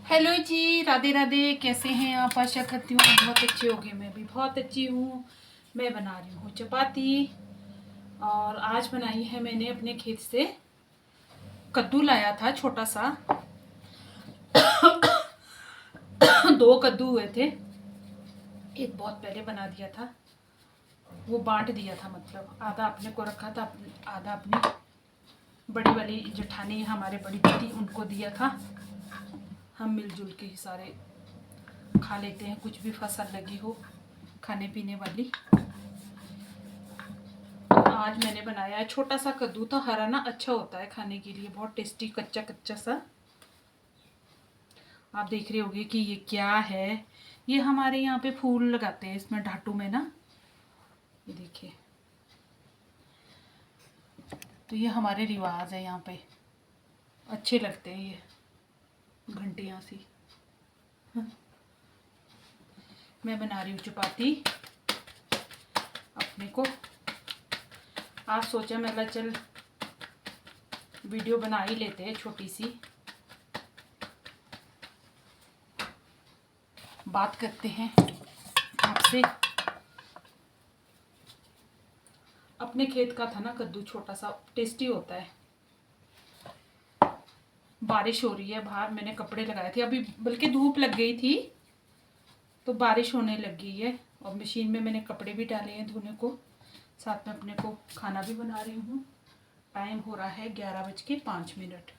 Hello जी, राधे राधे। कैसे हैं आप? आशा करती हूँ बहुत अच्छे होंगे। मैं भी बहुत अच्छी हूँ। मैं बना रही हूँ चपाती। और आज बनाई है मैंने अपने खेत से कद्दू लाया था छोटा सा। 2 कद्दू हुए थे। एक बहुत पहले बना दिया था, वो बांट दिया था, मतलब आधा अपने को रखा था, आधा अपनी बड़ी वाली जेठानी हमारे बड़ी दीदी उनको दिया था। हम मिलजुल के ही सारे खा लेते हैं, कुछ भी फसल लगी हो खाने पीने वाली। आज मैंने बनाया है छोटा सा कद्दू था, हरा ना अच्छा होता है खाने के लिए, बहुत टेस्टी, कच्चा कच्चा सा। आप देख रहे होंगे कि ये क्या है। ये हमारे यहाँ पे फूल लगाते हैं इसमें, ढाटू में ना, ये देखिए। तो ये हमारे रिवाज है यहाँ पे, अच्छे लगते हैं ये घंटियाँ सी। मैं बना रही हूँ चपाती अपने को। आज सोचा मैं चल वीडियो बना ही लेते हैं छोटी सी, बात करते हैं आपसे। अपने खेत का था ना कद्दू, छोटा सा, टेस्टी होता है। बारिश हो रही है बाहर, मैंने कपड़े लगाए थे अभी, बल्कि धूप लग गई थी तो बारिश होने लग गई है। और मशीन में मैंने कपड़े भी डाले हैं धोने को, साथ में अपने को खाना भी बना रही हूँ। टाइम हो रहा है 11:05।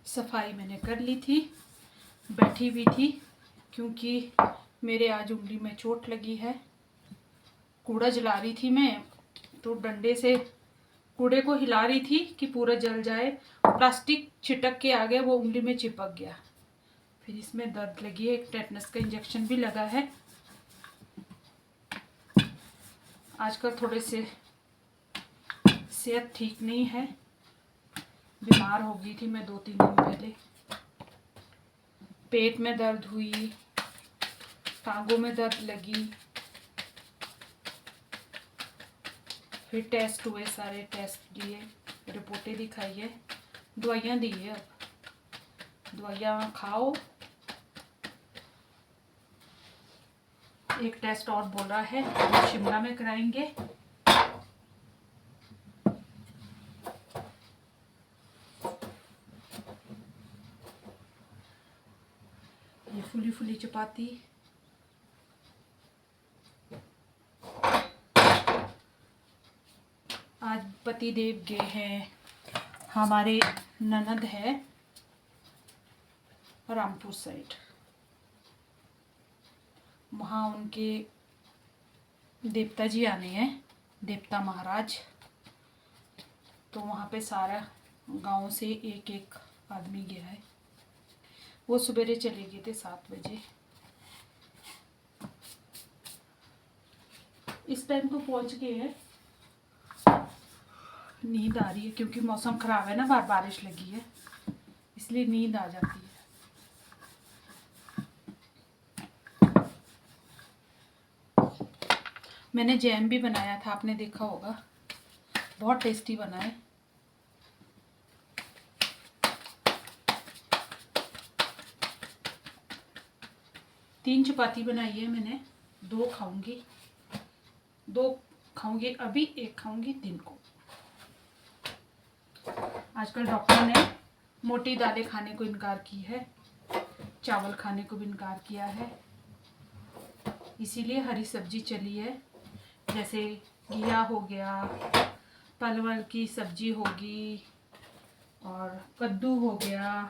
सफाई मैंने कर ली थी, बैठी हुई थी क्योंकि मेरे आज उंगली में चोट लगी है। कूड़ा जला रही थी मैं, तो डंडे से कूड़े को हिला रही थी कि पूरा जल जाए, प्लास्टिक छिटक के आ गया, वो उंगली में चिपक गया। फिर इसमें दर्द लगी है, एक टेटनस का इंजेक्शन भी लगा है। आजकल थोड़े से सेहत ठीक नहीं है, बीमार हो गई थी मैं 2-3 दिन पहले। पेट में दर्द हुई, टांगों में दर्द लगी, फिर टेस्ट हुए, सारे टेस्ट दिए, रिपोर्टें दिखाई है, दवाइयाँ दी है। अब दवाइयाँ खाओ। एक टेस्ट और बोला है, वो शिमला में कराएंगे। ये फुली फुली चपाती। आज पति देव गए हैं, हमारे ननद है रामपुर साइड, वहाँ उनके देवता जी आने हैं, देवता महाराज। तो वहाँ पे सारा गांव से एक एक आदमी गया है। वो सवेरे चले गए थे 7 बजे। इस टाइम तो पहुँच गए हैं। नींद आ रही है क्योंकि मौसम ख़राब है ना, बाहर बारिश लगी है, इसलिए नींद आ जाती है। मैंने जैम भी बनाया था, आपने देखा होगा, बहुत टेस्टी बना है। तीन चपाती बनाई है मैंने, 2 खाऊंगी, 2 खाऊंगी अभी, 1 खाऊंगी दिन को। आजकल डॉक्टर ने मोटी दालें खाने को इनकार की है, चावल खाने को भी इनकार किया है, इसीलिए हरी सब्जी चली है। जैसे घिया हो गया, परवल की सब्जी होगी, और कद्दू हो गया,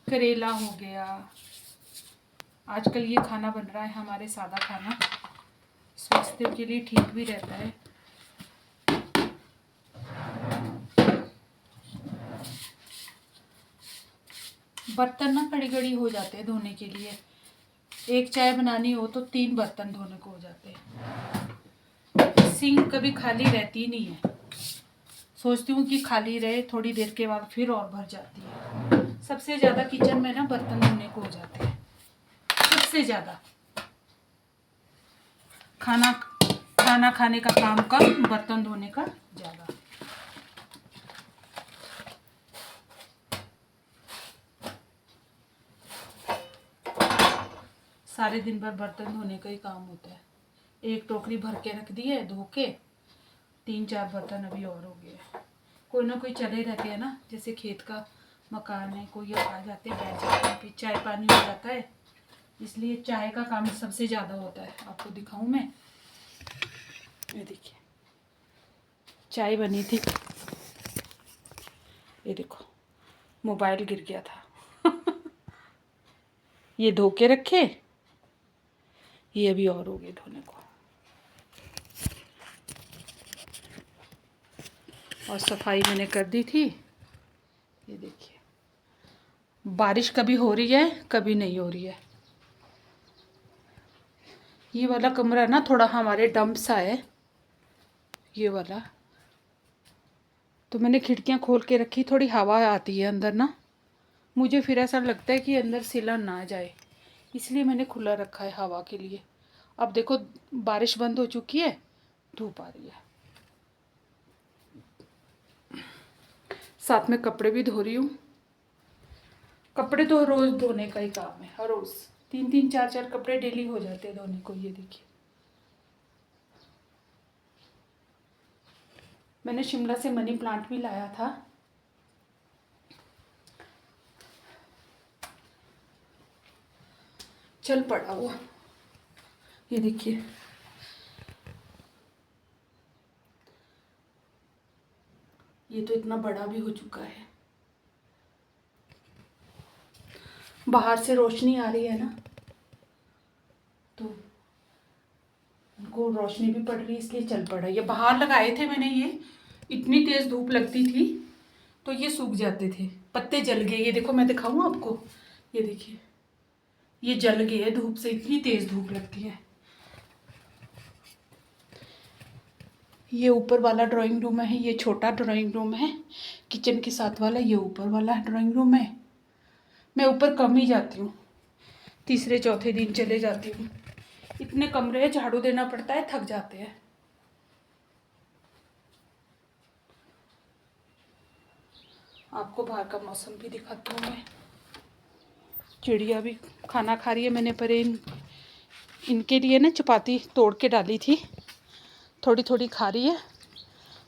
करेला हो गया। आजकल ये खाना बन रहा है हमारे, सादा खाना, स्वास्थ्य के लिए ठीक भी रहता है। बर्तन ना कड़ी कड़ी हो जाते हैं धोने के लिए, एक चाय बनानी हो तो 3 बर्तन धोने को हो जाते हैं। सिंक कभी खाली रहती नहीं है, सोचती हूँ कि खाली रहे, थोड़ी देर के बाद फिर और भर जाती है। सबसे ज़्यादा किचन में ना बर्तन धोने को हो जाते हैं, सबसे ज़्यादा। खाना खाने का काम कम, बर्तन धोने का ज़्यादा। सारे दिन भर बर्तन धोने का ही काम होता है। एक टोकरी भर के रख दी है धो के, 3-4 बर्तन अभी और हो गए। कोई ना कोई चले रहते हैं ना, जैसे खेत का मकान है, कोई आ जाते हैं बैठ जाते हैं, फिर चाय पानी हो जाता है, इसलिए चाय का काम सबसे ज़्यादा होता है। आपको दिखाऊं मैं, ये देखिए चाय बनी थी, ये देखो मोबाइल गिर गया था ये धो के रखे, ये अभी और हो गए धोने को। और सफाई मैंने कर दी थी। ये देखिए बारिश कभी हो रही है कभी नहीं हो रही है। ये वाला कमरा ना थोड़ा हमारे डंप सा है, ये वाला, तो मैंने खिड़कियां खोल के रखी, थोड़ी हवा आती है अंदर ना, मुझे फिर ऐसा लगता है कि अंदर सिला ना जाए, इसलिए मैंने खुला रखा है हवा के लिए। अब देखो बारिश बंद हो चुकी है, धूप आ रही है। साथ में कपड़े भी धो रही हूँ। कपड़े तो रोज़ धोने का ही काम है, हर रोज़ 3-3 4-4 कपड़े डेली हो जाते हैं धोने को। ये देखिए मैंने शिमला से मनी प्लांट भी लाया था, चल पड़ा वो। ये देखिए ये तो इतना बड़ा भी हो चुका है। बाहर से रोशनी आ रही है ना, तो उनको रोशनी भी पड़ रही है, इसलिए चल पड़ा। ये बाहर लगाए थे मैंने, ये इतनी तेज़ धूप लगती थी तो ये सूख जाते थे, पत्ते जल गए। ये देखो मैं दिखाऊं आपको, ये देखिए ये जल गए धूप से, इतनी तेज़ धूप लगती है। ये ऊपर वाला ड्राइंग रूम है, ये छोटा ड्राइंग रूम है, किचन के साथ वाला ये ऊपर वाला ड्राइंग रूम है। मैं ऊपर कम ही जाती हूँ, तीसरे चौथे दिन चले जाती हूँ, इतने कमरे हैं, झाड़ू देना पड़ता है, थक जाते हैं। आपको बाहर का मौसम भी दिखाती हूँ मैं। चिड़िया भी खाना खा रही है। मैंने पर इनके लिए ना चपाती तोड़ के डाली थी, थोड़ी थोड़ी खा रही है।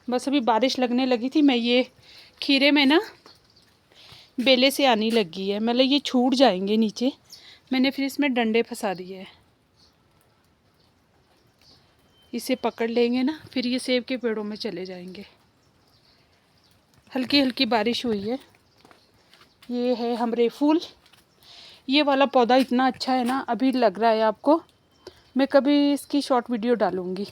बस अभी बारिश लगने लगी थी, मैं ये खीरे में ना बेले से आने लगी है, मतलब ये छूट जाएंगे नीचे, मैंने फिर इसमें डंडे फंसा दिए हैं। इसे पकड़ लेंगे ना, फिर ये सेब के पेड़ों में चले जाएंगे। हल्की हल्की बारिश हुई है। ये है हमरे फूल, ये वाला पौधा इतना अच्छा है ना, अभी लग रहा है आपको, मैं कभी इसकी शॉर्ट वीडियो डालूँगी।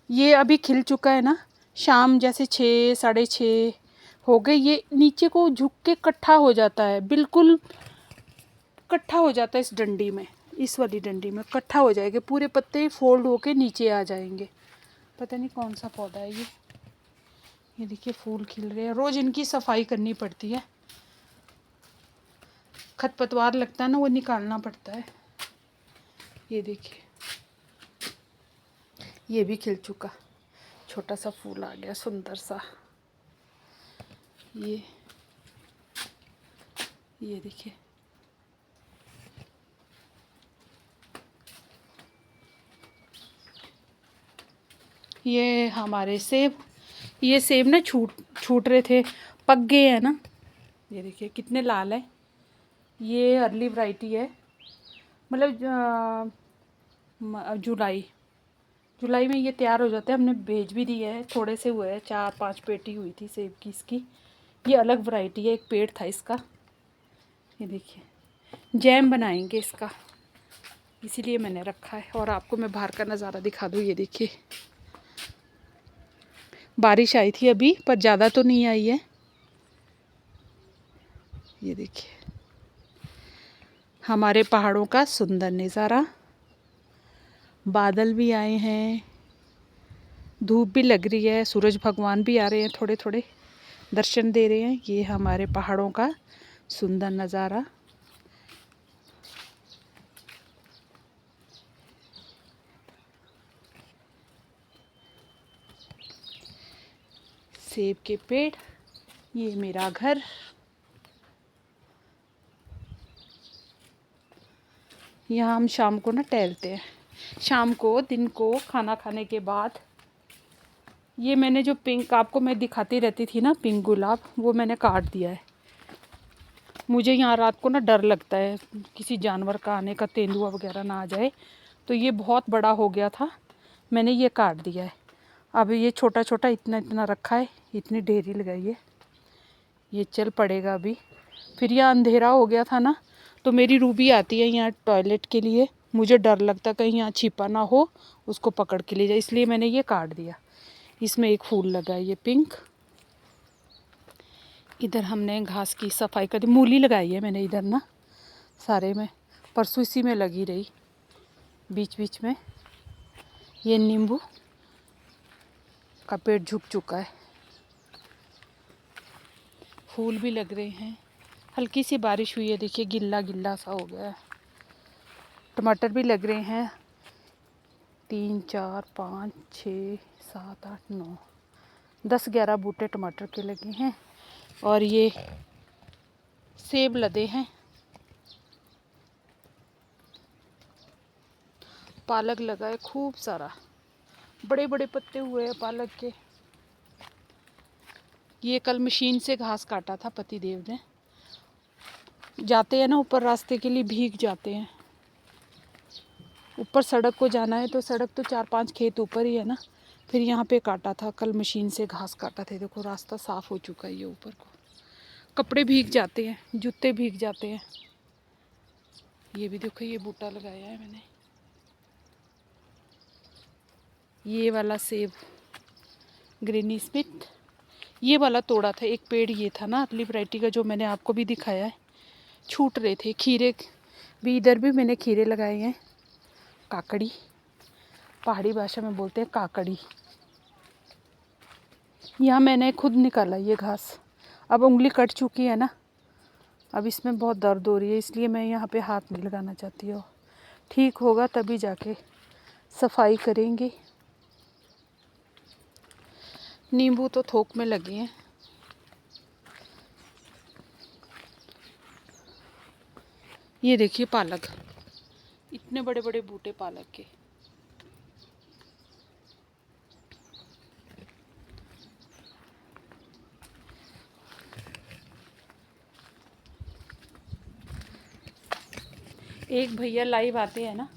ये अभी खिल चुका है ना, शाम जैसे 6 साढ़े 6 हो गए, ये नीचे को झुक के इकट्ठा हो जाता है, बिल्कुल इकट्ठा हो जाता है इस डंडी में, इस वाली डंडी में इकट्ठा हो जाएंगे, पूरे पत्ते फोल्ड होके नीचे आ जाएंगे। पता नहीं कौन सा पौधा है ये देखिए फूल खिल रहे हैं। रोज़ इनकी सफाई करनी पड़ती है, खरपतवार लगता है ना, वो निकालना पड़ता है। ये देखिए ये भी खिल चुका, छोटा सा फूल आ गया सुंदर सा। ये देखिए ये हमारे सेब, ये सेब ना छूट रहे थे, पक गए हैं ना। ये देखिए कितने लाल है, ये अर्ली वैरायटी है, मतलब जुलाई में ये तैयार हो जाते हैं। हमने भेज भी दिए है, थोड़े से हुए हैं, 4-5 पेटी हुई थी सेब की इसकी। ये अलग वैरायटी है, एक पेड़ था इसका। ये देखिए जैम बनाएंगे इसका, इसीलिए मैंने रखा है। और आपको मैं बाहर का नज़ारा दिखा दूँ, ये देखिए बारिश आई थी अभी, पर ज़्यादा तो नहीं आई है। ये देखिए हमारे पहाड़ों का सुंदर नज़ारा, बादल भी आए हैं, धूप भी लग रही है, सूरज भगवान भी आ रहे हैं, थोड़े थोड़े दर्शन दे रहे हैं। ये हमारे पहाड़ों का सुंदर नज़ारा। सेब के पेड़, ये मेरा घर, यहाँ हम शाम को ना टहलते हैं, शाम को दिन को खाना खाने के बाद। ये मैंने जो पिंक आपको मैं दिखाती रहती थी ना, पिंक गुलाब, वो मैंने काट दिया है। मुझे यहाँ रात को ना डर लगता है किसी जानवर का आने का, तेंदुआ वगैरह ना आ जाए, तो ये बहुत बड़ा हो गया था, मैंने ये काट दिया है। अब ये छोटा छोटा इतना इतना रखा है, इतनी ढेरी लगाई है, ये चल पड़ेगा अभी। फिर यह अंधेरा हो गया था ना, तो मेरी रूबी आती है यहाँ टॉयलेट के लिए, मुझे डर लगता कहीं यहाँ छिपा ना हो, उसको पकड़ के ले जाए, इसलिए मैंने ये काट दिया। इसमें एक फूल लगा है ये पिंक। इधर हमने घास की सफाई कर दी, मूली लगाई है मैंने इधर ना सारे में, परसों इसी में लगी रही बीच बीच में। ये नींबू का पेड़ झुक चुका है, फूल भी लग रहे हैं। हल्की सी बारिश हुई है, देखिए गिल्ला गिल्ला सा हो गया है। टमाटर भी लग रहे हैं, 3 4 5 6 7 8 9 10 11 बूटे टमाटर के लगे हैं। और ये सेब लदे हैं। पालक लगा है खूब सारा, बड़े बड़े पत्ते हुए हैं पालक के। ये कल मशीन से घास काटा था पति देव ने, जाते हैं ना ऊपर रास्ते के लिए, भीग जाते हैं। ऊपर सड़क को जाना है तो सड़क तो 4 5 खेत ऊपर ही है ना, फिर यहाँ पे काटा था कल, मशीन से घास काटा थे। देखो रास्ता साफ़ हो चुका है, ये ऊपर को कपड़े भीग जाते हैं, जूते भीग जाते हैं। ये भी देखो, ये बूटा लगाया है मैंने, ये वाला सेब ग्रेनी स्मिथ। ये वाला तोड़ा था, एक पेड़ ये था ना अर्ली वैरायटी का, जो मैंने आपको भी दिखाया है, छूट रहे थे। खीरे भी, इधर भी मैंने खीरे लगाए हैं, काकड़ी, पहाड़ी भाषा में बोलते हैं काकड़ी। यहाँ मैंने खुद निकाला ये घास, अब उंगली कट चुकी है ना, अब इसमें बहुत दर्द हो रही है, इसलिए मैं यहाँ पे हाथ नहीं लगाना चाहती हूँ। ठीक होगा तभी जाके सफाई करेंगे। नींबू तो थोक में लगे हैं। ये देखिए पालक, इतने बड़े बड़े बूटे पालक के। एक भैया लाइव आते हैं ना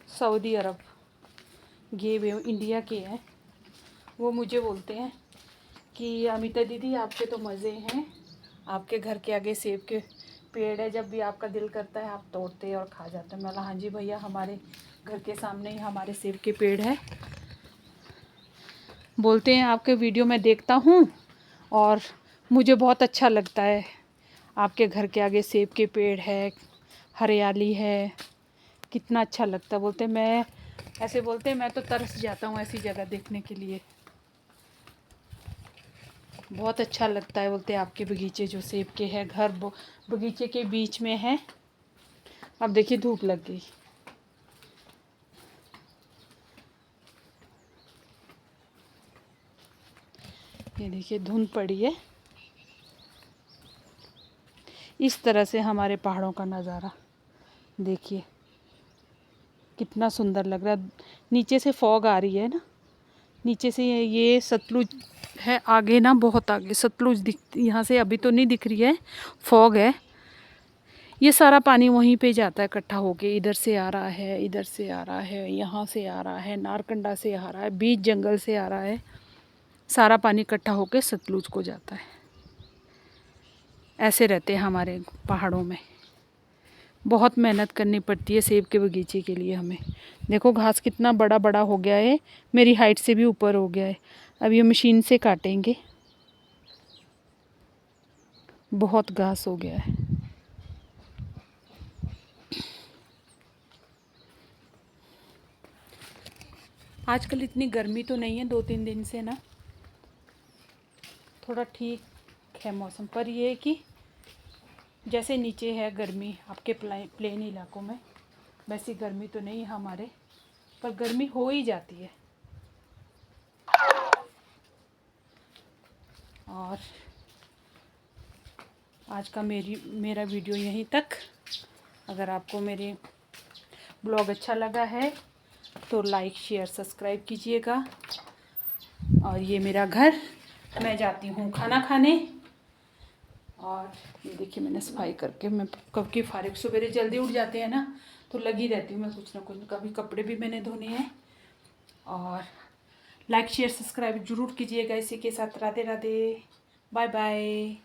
सऊदी अरब, ये वे इंडिया के हैं, वो मुझे बोलते हैं कि अमिता दीदी आपके तो मज़े हैं, आपके घर के आगे सेब के पेड़ है, जब भी आपका दिल करता है आप तोड़ते हैं और खा जाते हैं। मैं बोला हाँ जी भैया, हमारे घर के सामने ही हमारे सेब के पेड़ है। बोलते हैं आपके वीडियो में देखता हूँ और मुझे बहुत अच्छा लगता है, आपके घर के आगे सेब के पेड़ है, हरियाली है, कितना अच्छा लगता है। बोलते मैं ऐसे बोलते हैं, मैं तो तरस जाता हूँ ऐसी जगह देखने के लिए, बहुत अच्छा लगता है। बोलते आपके बगीचे जो सेब के हैं, घर बगीचे के बीच में है। अब देखिए धूप लग गई, ये देखिए धुंध पड़ी है। इस तरह से हमारे पहाड़ों का नज़ारा देखिए कितना सुंदर लग रहा है। नीचे से फॉग आ रही है ना, नीचे से ये सतलुज है, आगे ना बहुत आगे सतलुज दिखती, यहाँ से अभी तो नहीं दिख रही है, फॉग है। ये सारा पानी वहीं पे जाता है इकट्ठा होके, इधर से आ रहा है, इधर से आ रहा है, यहाँ से आ रहा है, नारकंडा से आ रहा है, बीच जंगल से आ रहा है, सारा पानी इकट्ठा होके सतलुज को जाता है। ऐसे रहते हैं हमारे पहाड़ों में, बहुत मेहनत करनी पड़ती है सेब के बगीचे के लिए हमें। देखो घास कितना बड़ा बड़ा हो गया है, मेरी हाइट से भी ऊपर हो गया है। अब ये मशीन से काटेंगे, बहुत घास हो गया है। आजकल इतनी गर्मी तो नहीं है, 2-3 दिन से ना थोड़ा ठीक है मौसम, पर ये है कि जैसे नीचे है गर्मी आपके प्लेन इलाकों में, वैसी गर्मी तो नहीं हमारे, पर गर्मी हो ही जाती है। और आज का मेरा वीडियो यहीं तक। अगर आपको मेरे ब्लॉग अच्छा लगा है तो लाइक शेयर सब्सक्राइब कीजिएगा। और ये मेरा घर, मैं जाती हूँ खाना खाने। और ये देखिए मैंने सफाई करके, मैं कब की फारिग, सवेरे जल्दी उठ जाते हैं ना तो लगी रहती हूँ मैं कुछ ना कुछ, कभी कपड़े भी मैंने धोने हैं। और लाइक शेयर सब्सक्राइब ज़रूर कीजिएगा। इसी के साथ राधे राधे, बाय बाय।